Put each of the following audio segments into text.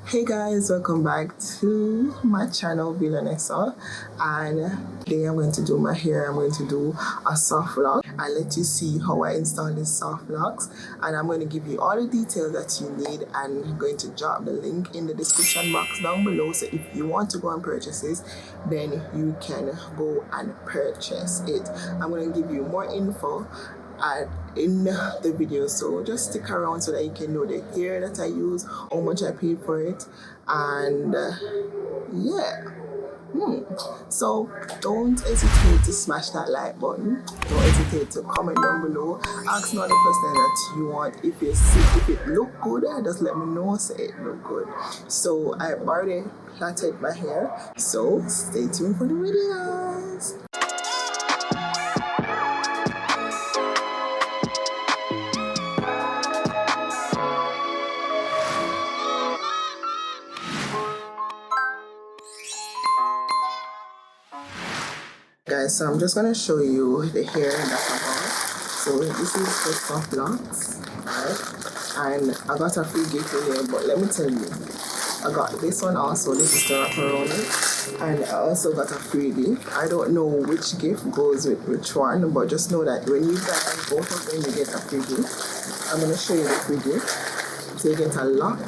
Hey guys, welcome back to my channel V-La-Nessa, and today I'm going to do my hair. I'm going to do a soft lock. I'll let you see how I install these soft locks, and I'm going to give you all the details that you need, and I'm going to drop the link in the description box down below, so if you want to go and purchase this, then you can go and purchase it. I'm going to give you more info in the video, so just stick around so that you can know the hair that I use, how much I paid for it, and yeah. So don't hesitate to smash that like button. Don't hesitate to comment down below, ask me all the questions that you want. If you see if it look good, just let me know, say it look good. So I already plaited my hair, so stay tuned for the videos. Guys, so I'm just gonna show you the hair that I got. So this is the soft locks, right? And I got a free gift in here, but let me tell you, I got this one also. This is the wraparound it, and I also got a free gift. I don't know which gift goes with which one, but just know that when you buy both of them, you get a free gift. I'm gonna show you the free gift. So you get a lock,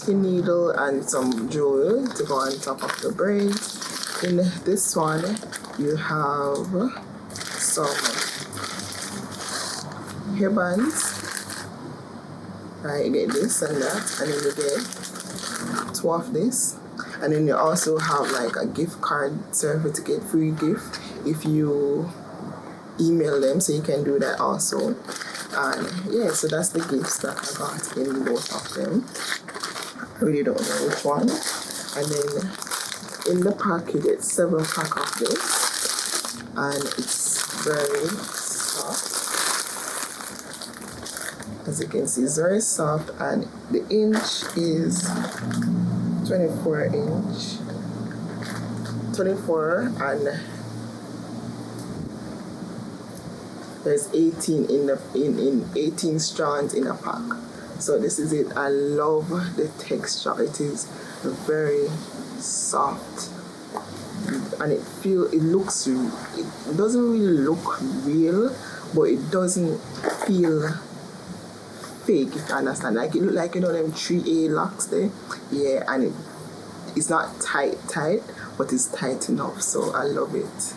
a needle, and some jewel to go on top of the braids. In this one, you have some hairbands, right? You get this and that, and then you get two of this, and then you also have like a gift card certificate, free gift if you email them, so you can do that also. And yeah, so that's the gifts that I got in both of them. I really don't know which one. And then in the pack you get 7 pack of this, and it's very soft. As you can see, it's very soft, and the inch is 24 inch, 24, and there's 18 in 18 strands in a pack. So this is it. I love the texture. It is very soft, and it doesn't really look real, but it doesn't feel fake, if you understand. Like it look like, you know, them 3A locks there, yeah, and it's not tight, but it's tight enough. So I love it,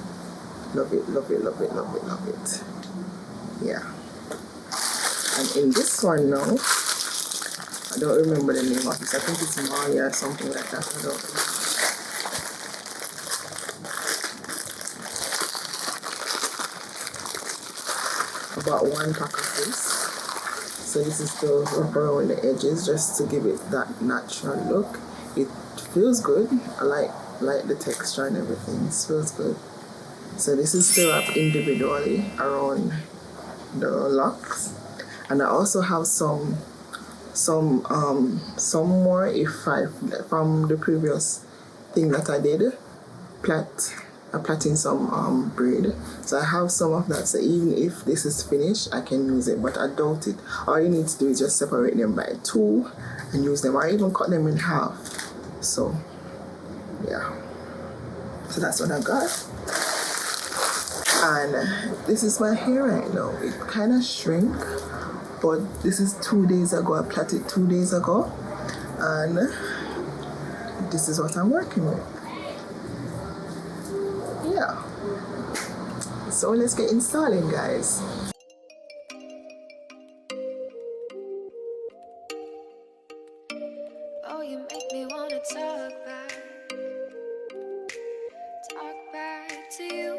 love it, love it, love it, love it, love it. Yeah. And in this one now, I don't remember the name of this. I think it's Maya or something like that. I don't know. About 1 pack of this. So this is the rubber around the edges, just to give it that natural look. It feels good. I like the texture and everything. It feels good. So this is still wrapped individually around the locks, and I also have some more from the previous thing that I did, plaiting some braid. So I have some of that, so even if this is finished, I can use it, but I doubt it. All you need to do is just separate them by 2 and use them, or even cut them in half. So yeah, so that's what I got. And this is my hair right now. It kind of shrink, but this is 2 days ago. I plaited 2 days ago, and this is what I'm working with. Yeah. So let's get installing, guys. Oh, you make me wanna talk back to you.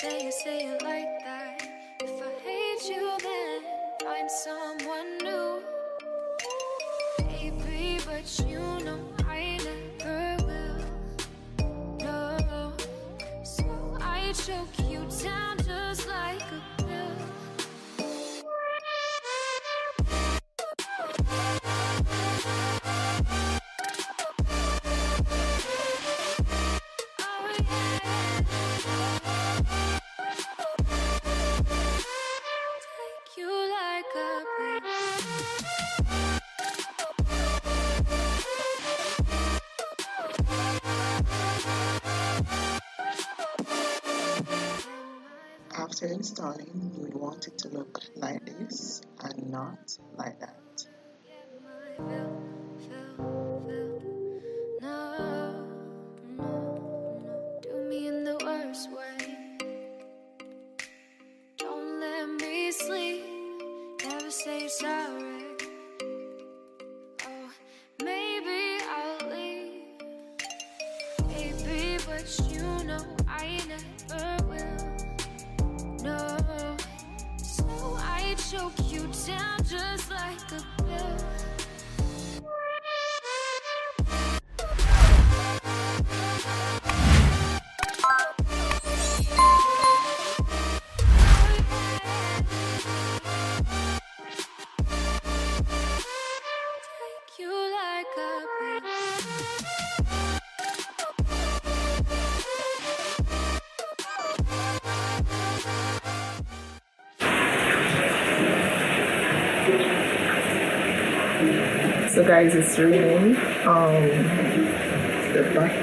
Say it like that. If I hate you, then find someone new. Baby, but you know I never will. No, so I choke you down just like a After installing, you would want it to look like this and not like that. No, do me in the worst way. Don't let me sleep, never say sorry. Oh, maybe I'll leave, baby, but you know I never will. No, so I choke you down just like a pill. So guys, it's raining the back,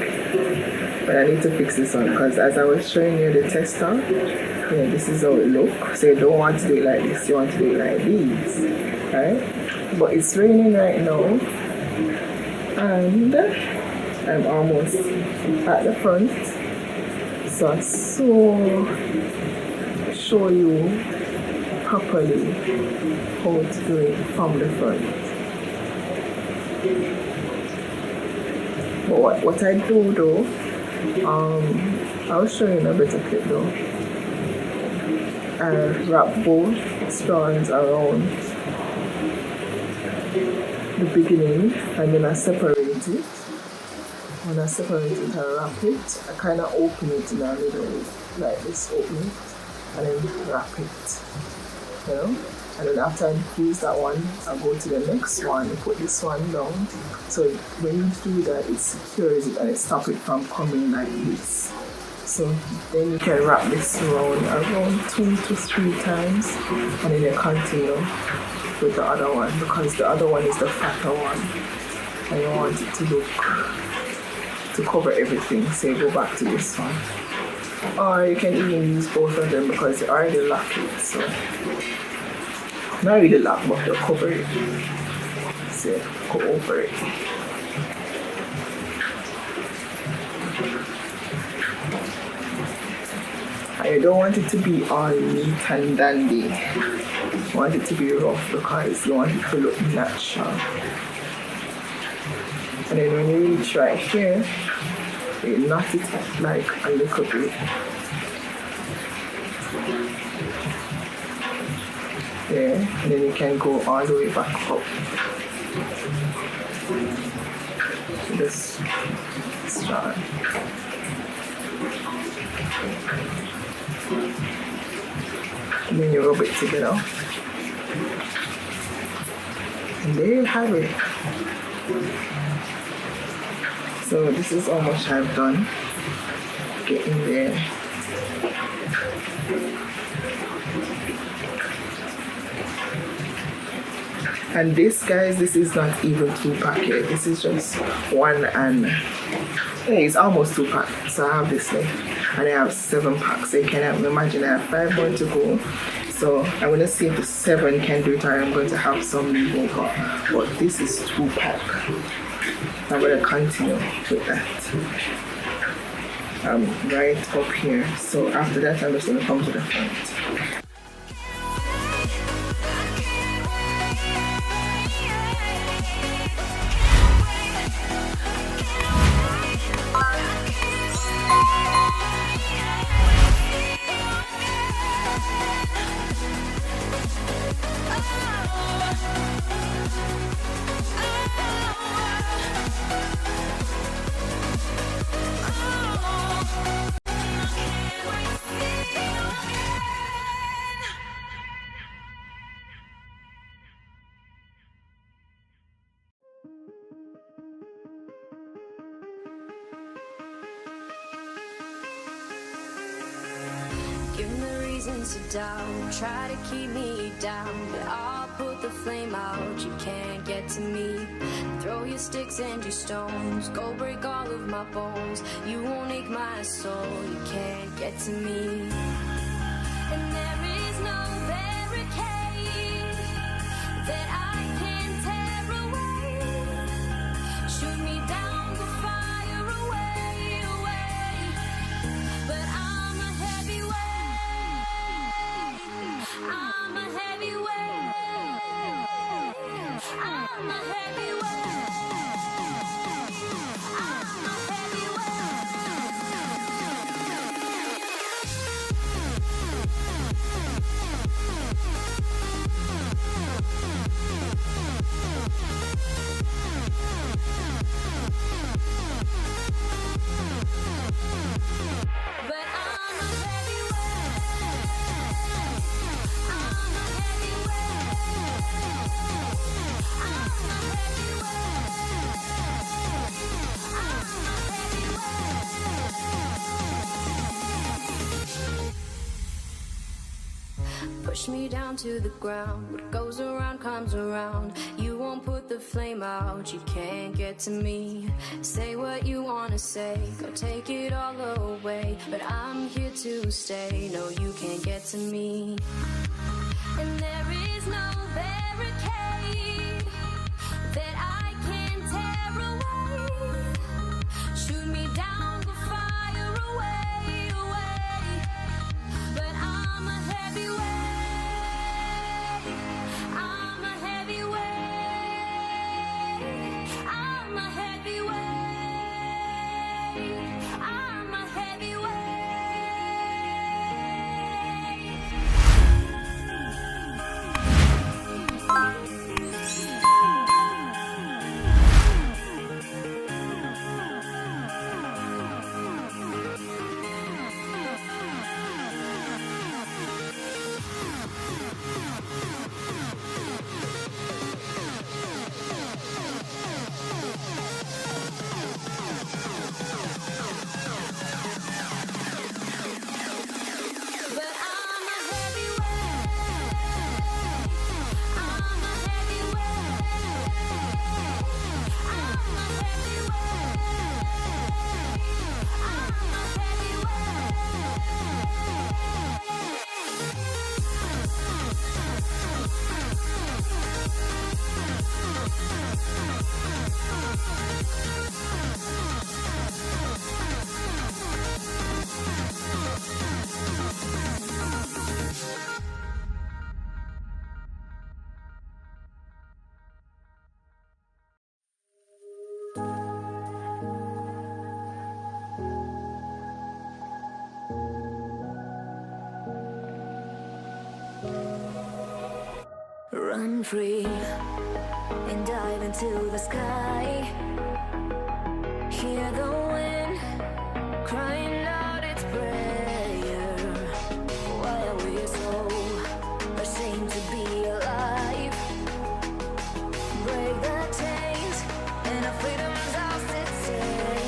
but I need to fix this one because as I was showing you the tester, yeah, this is how it looks. So you don't want to do it like this, you want to do it like this, right? But it's raining right now and I'm almost at the front, so I show you properly how to do it from the front. But what I do though, I'll show you in a better clip though. I wrap both strands around the beginning and then I separate it. When I separate it, I wrap it. I kind of open it in a little like this, open it and then wrap it, you know. And then after I use that one, I go to the next one and put this one down. So when you do that, it secures it and it stops it from coming like this. So then you can wrap this around 2 to 3 times and then you continue with the other one because the other one is the fatter one and you want it to cover everything. So you go back to this one. Or you can even use both of them because you already lock it. So not really lock, but they'll cover it. So go over it. And you don't want it to be all neat and dandy. You want it to be rough because you want it to look natural. And then when you reach right here, you knot it like a little bit. There, and then you can go all the way back up. This strand. And then you rub it together. And there you have it. So this is how much I've done. Getting there. And this, guys, this is not even 2-pack yet. This is just 1 and it's almost 2-pack. So I have this left and I have 7 packs. So you can imagine I have 5 more to go. So I'm gonna see if the 7 can do it or I'm going to have some leave over. But this is 2-pack. I'm gonna continue with that. Right up here. So after that I'm just gonna come to the front. Give me reasons to doubt, try to keep me down, but I'll put the flame out. to me. Throw your sticks and your stones, go break all of my bones. You won't ache my soul, you can't get to me. And there is no barricade that I can tear away. Shoot me down, go fire away, away. But I'm a heavyweight. I'm a heavyweight. I'm a heavyweight. I'm a push me down to the ground. What goes around comes around. You won't put the flame out, you can't get to me. Say what you wanna say, go take it all away. But I'm here to stay, no you can't get to me. And there is no barricade that I can tear away. Shoot me down, go fire away, away. But I'm a heavyweight. I'm a heavyweight. I'm a heavyweight. I'm a heavyweight. Run free and dive into the sky. Hear the wind crying out its prayer. Why are we so ashamed to be alive? Break the chains and our freedom's ours to take.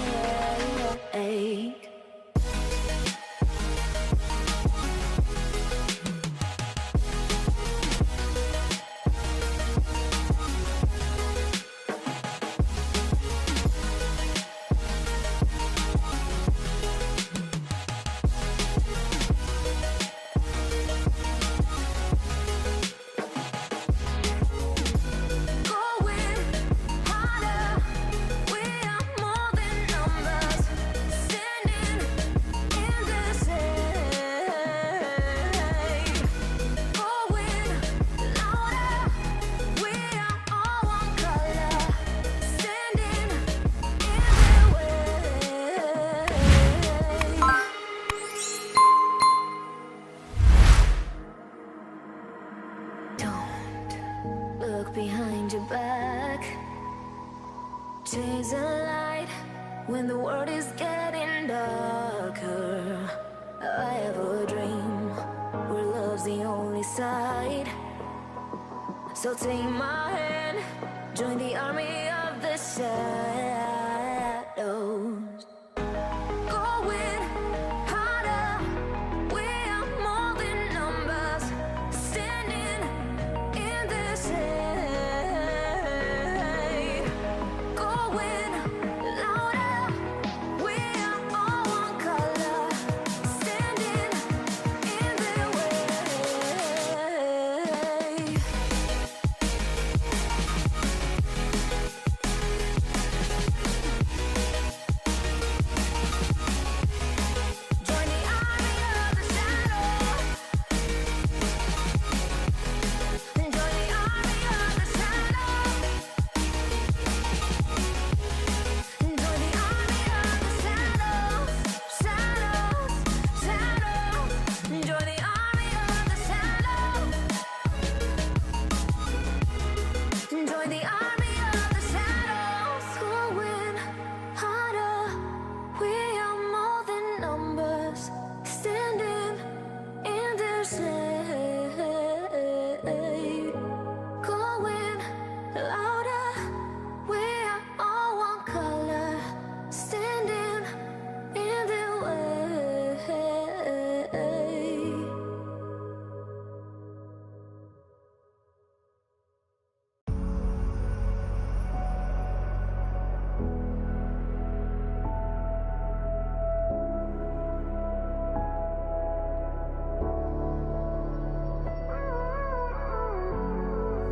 Behind your back, chase a light when the world is getting darker. I have a dream where love's the only side. So take my hand, join the army of the shadows. Going harder, we are more than numbers, standing in this air.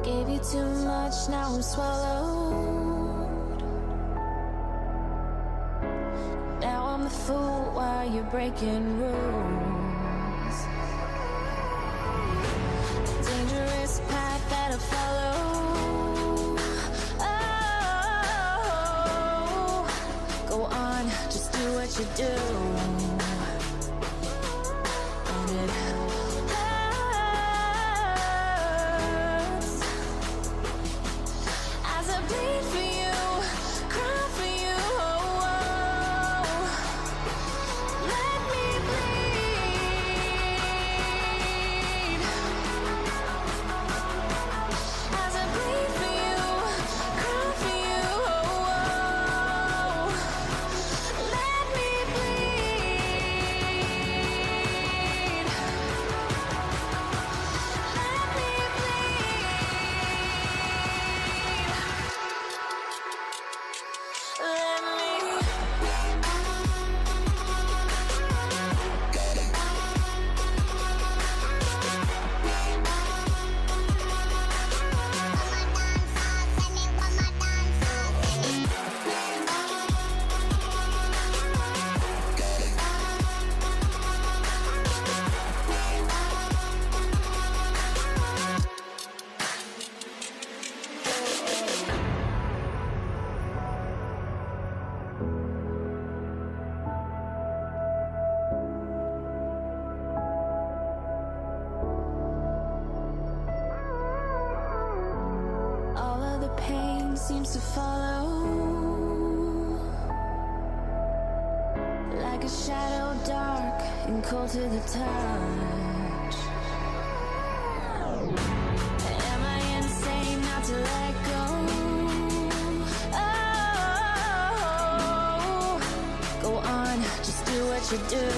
Gave you too much, now I'm swallowed. Now I'm the fool while you're breaking rules. Dangerous path that I follow. Oh, go on, just do what you do. And it hurts as I bleed for you, cry for you. Oh, let me bleed as I bleed for you, cry for you. Oh, let me bleed. Let me bleed. All of the pain seems to follow like a shadow, dark and cold to the touch. Am I insane not to let go? Oh, go on, just do what you do.